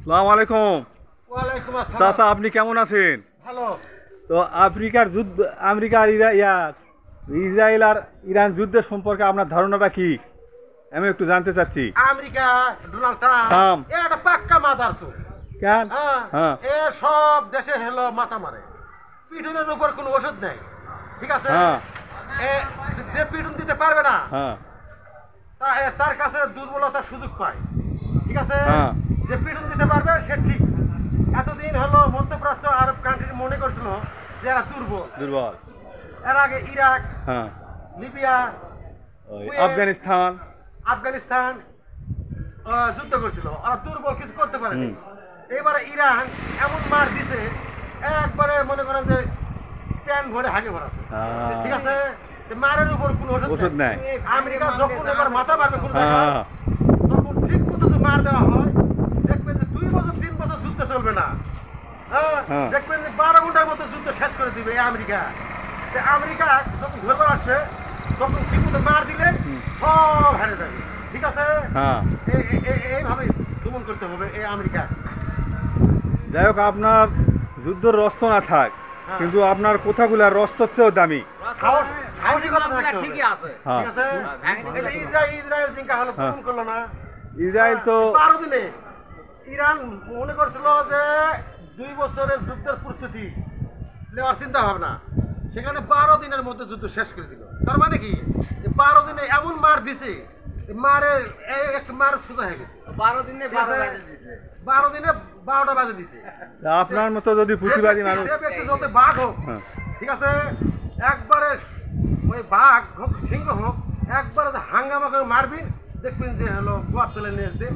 আসসালামু আলাইকুম। ওয়ালাইকুম আসসালাম। চাচা আপনি কেমন আছেন? ভালো। তো আফ্রিকার যুদ্ধ, আমেরিকা আর ইসরায়েল আর ইরান যুদ্ধের সম্পর্কে আপনার ধারণাটা কি আমি একটু জানতে চাচ্ছি। America Donald Trump Trump. একটা পাক্কা মাদারচোদ। কেন? হ্যাঁ, এ সব দেশে হলো মাথা মারে, পিটুনের উপর কোনো ওষুধ নেই। ঠিক আছে, হ্যাঁ এ যে পিটুন দিতে পারবে না হ্যাঁ তার কাছে দুর্বলতার সুযোগ পায়। ঠিক আছে, হ্যাঁ। যে পিটুন দিতে পারবে সে ঠিক। এতদিন হলো মধ্যপ্রাচ্য আরব কান্ট্রি মনে করছিল যে এরা দুর্বল। এর আগে ইরাক, হ্যাঁ, লিবিয়া, আফগানিস্তান যুদ্ধ করছিল, ওরা দুর্বল, কিছু করতে পারেনি। এবারে ইরান এমন মার দিছে, একবারে মনে করেন যে প্যান ভরে হাগে ভরাছে। ঠিক আছে, মারের উপর কোনো ওষুধ নাই। আমেরিকা যখন এবার মাথা মারবে কোন জায়গায়, তখন ঠিক মতো যে মার দেওয়া হয়, দেখবেন যে 2 বছর 3 বছর যুদ্ধ চলবে না। দেখবেন যে 12 ঘন্টার মতো যুদ্ধ শেষ করে দিবে আমেরিকা। আমেরিকা যখন ধরবার আসবে, তখন ঠিক মতো মার দিলে সব হারে যাবে। ঠিক আছে, এইভাবে দমন করতে হবে এই আমেরিকা। যাই হোক, আপনার যুদ্ধের রস্ত না থাক, কিন্তু আপনার কথাগুলার রস্তর চেয়েও দামি। সাহসিকতা থাকতে হবে। ঠিক আছে, ইসরায়েল চিন্তা হলো দমন করলো না। ইসরায়েল তো 12 দিনে ইরান মনে করছিল যে 2 বছরের যুদ্ধের প্রস্তুতি নেওয়ার চিন্তা ভাবনা, সেখানে 12 দিনের মধ্যে যুদ্ধ শেষ করে দিল। তার মানে কি, 12 দিনে এমন মার দিছে, মারের এক মার সোজা হয়ে গেছে। 12 দিনে 12টা বাজে দিছে। আপনার মতো যদি প্রতিবাদী মানুষ, ব্যক্তি যত বাঘ হোক, ঠিক আছে, একবারে ওই বাঘ হোক সিংহ হোক, একবারে হাঙ্গামা করে মারবি, দেখবেন যে হলো গোয়ার তলে নিয়ে দিয়ে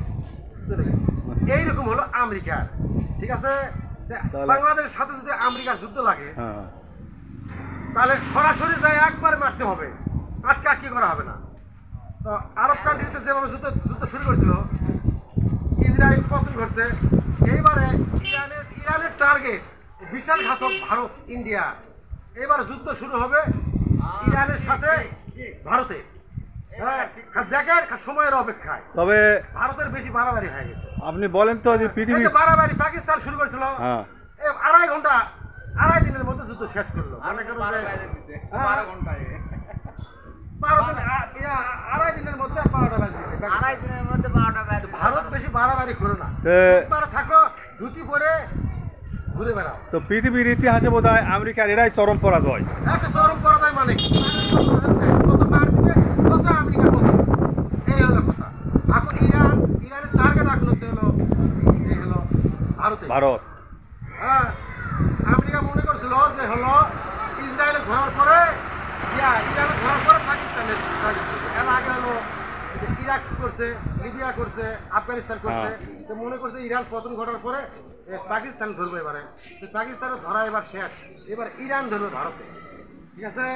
চলে গেছে। এইরকম হলো আমেরিকার। ঠিক আছে, বাংলাদেশের সাথে যদি আমেরিকার যুদ্ধ লাগে, তাহলে সরাসরি যায় একবারে মারতে হবে, আটকাটকি করা হবে না। তো আরব কান্ট্রিতে যেভাবে যুদ্ধ শুরু করেছিল, ইসরায়েল পতন ঘটছে। এইবারে ইরানের টার্গেট বিশাল ঘাতক ভারত, ইন্ডিয়া। এবার যুদ্ধ শুরু হবে ইরানের সাথে ভারতে। দেখেন সময়ের অপেক্ষায়, তবে ভারতের বেশি বাড়াবাড়ি হয়ে গেছে। আপনি বলেন তো যে পৃথিবী বাড়াবাড়ি পাকিস্তান শুরু করেছিল, 2.5 ঘন্টা 2.5 দিনের মধ্যে যুদ্ধ শেষ করলো। মনে করো যে 12 ঘন্টায় 12 দিন, 2.5 দিনের মধ্যে 12টা বাজ দিছে। 2.5 দিনের মধ্যে 12টা বাজ। ভারত বেশি বাড়াবাড়ি করো না, একবার থাকো, ধুতি পরে ঘুরে বেড়াও। তো পৃথিবীর ইতিহাসে বোধহয় আমেরিকার এরাই চরম পরাজয়। একটা চরম পরাজয় মানে কি, কত মার দিবে কত আমেরিকার কত, এই হলো কথা। এখন ইরানের টার্গেট এখন হচ্ছে হলো ভারত। হ্যাঁ, আমেরিকা মনে করছিল যে হলো ইসরায়েলে ধরার পরে, ইরানে ধরার পরে পাকিস্তানের টার্গেট করবে। এর আগে হলো ইরাক করছে, লিবিয়া করছে, আফগানিস্তান করছে। তো মনে করছে ইরান পতন ঘটার পরে পাকিস্তান ধরবে। এবারে পাকিস্তানের ধরা এবার শেষ, এবার ইরান ধরবে ভারতে। ঠিক আছে।